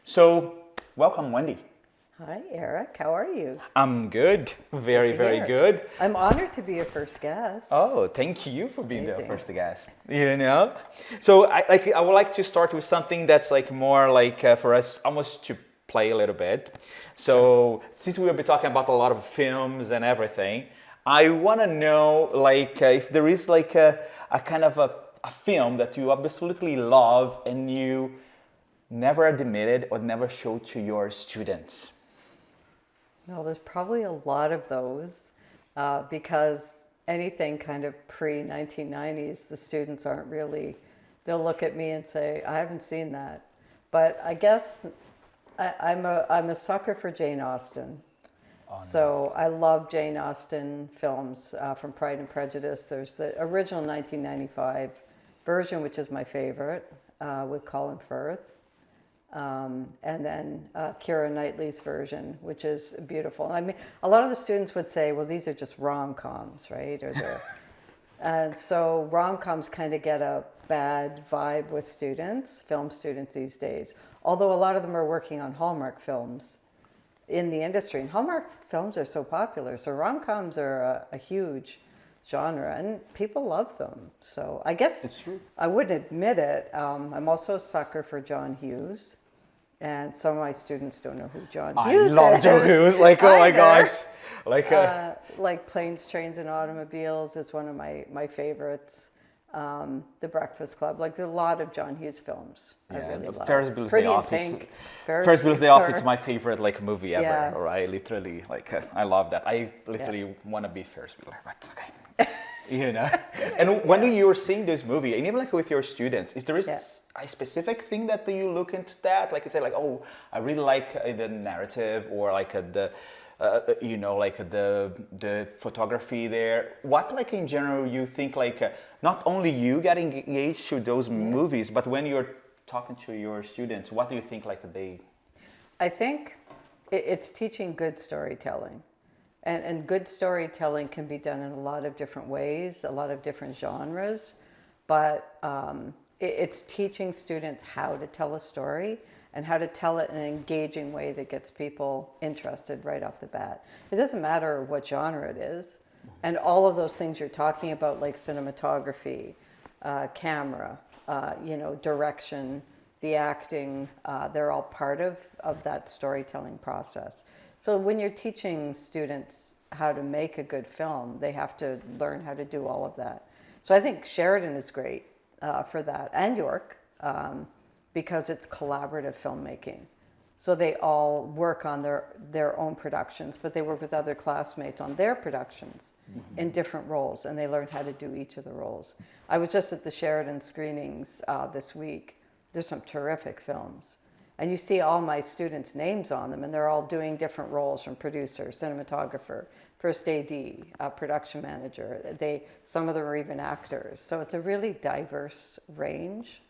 So, welcome, Wendy. Hi, Eric. How are you? I'm good. Very, very good. I'm honored to be your first guest. Oh, thank you for being the Amazing. first guest. So I would like to start with something that's like more like for us almost to play a little bit. So since we will be talking about a lot of films and everything, I want to know if there is a kind of a film that you absolutely love and you never admitted or never showed to your students. Well, there's probably a lot of those because anything kind of pre-1990s, the students aren't really, they'll look at me and say, I haven't seen that. But I guess I'm a sucker for Jane Austen. Oh, So nice. I love Jane Austen films from Pride and Prejudice. There's the original 1995 version, which is my favorite, with Colin Firth. And then Keira Knightley's version, which is beautiful. I mean, a lot of the students would say, well, these are just rom-coms, right? And so rom-coms kind of get a bad vibe with students, film students these days. Although a lot of them are working on Hallmark films in the industry. And Hallmark films are so popular. So rom-coms are a huge genre and people love them. So I guess It's true. I wouldn't admit it. I'm also a sucker for John Hughes. And some of my students don't know who John Hughes is. I love John Hughes. Like, oh my gosh. Like Planes, Trains, and Automobiles is one of my favorites. The Breakfast Club. Like, there's a lot of John Hughes films I really love. Ferris Bueller's Pretty Day in Off. Pink. Ferris Bueller's Day Off. It's my favorite movie ever. Yeah. Or I literally I love that. I literally want to be Ferris Bueller, but okay. And when you were seeing this movie, and even with your students, is there a specific thing that you look into that? Like you say, oh, I really like the narrative or the photography there. What in general you think not only you get engaged to those movies, but when you're talking to your students, what do you think they? I think it's teaching good storytelling. And good storytelling can be done in a lot of different ways, a lot of different genres, but it's teaching students how to tell a story and how to tell it in an engaging way that gets people interested right off the bat. It doesn't matter what genre it is, and all of those things you're talking about, like cinematography, camera, direction, the acting, they're all part of that storytelling process. So when you're teaching students how to make a good film, they have to learn how to do all of that. So I think Sheridan is great for that, and York, because it's collaborative filmmaking. So they all work on their own productions, but they work with other classmates on their productions in different roles, and they learn how to do each of the roles. I was just at the Sheridan screenings this week. There's some terrific films. And you see all my students' names on them, and they're all doing different roles, from producer, cinematographer, first AD, production manager. Some of them are even actors. So it's a really diverse range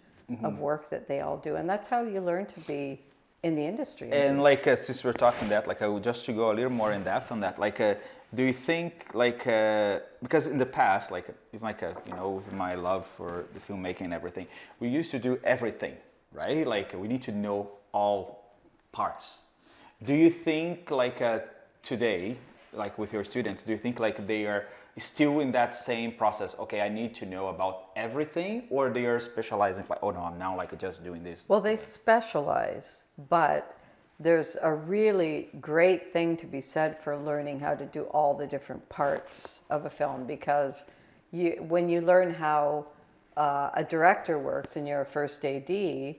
of work that they all do. And that's how you learn to be in the industry. And since we're talking that, just to go a little more in depth on that, do you think because in the past, with with my love for the filmmaking and everything, we used to do everything, right? We need to know all parts. Do you think today, with your students, do you think they are still in that same process? Okay, I need to know about everything, or they are specializing? Oh no, I'm now just doing this. Well, they specialize, but there's a really great thing to be said for learning how to do all the different parts of a film, because when you learn how a director works and you're a first AD,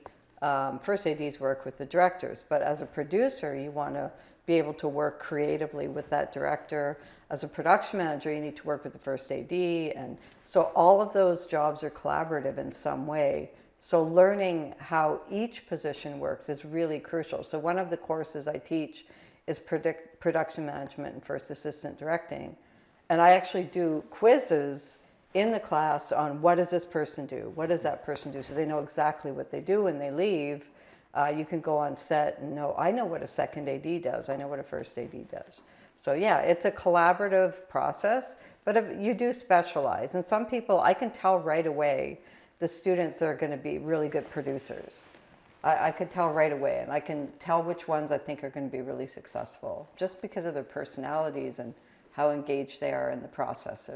first ADs work with the directors, but as a producer, you want to be able to work creatively with that director. As a production manager, you need to work with the first AD, and so all of those jobs are collaborative in some way. So learning how each position works is really crucial. So one of the courses I teach is production management and first assistant directing, and I actually do quizzes in the class on what does this person do, what does that person do, so they know exactly what they do when they leave. You can go on set and know, I know what a second AD does, I know what a first AD does. So yeah, it's a collaborative process, but you do specialize. And some people, I can tell right away, the students are going to be really good producers. I could tell right away, and I can tell which ones I think are going to be really successful just because of their personalities and how engaged they are in the process of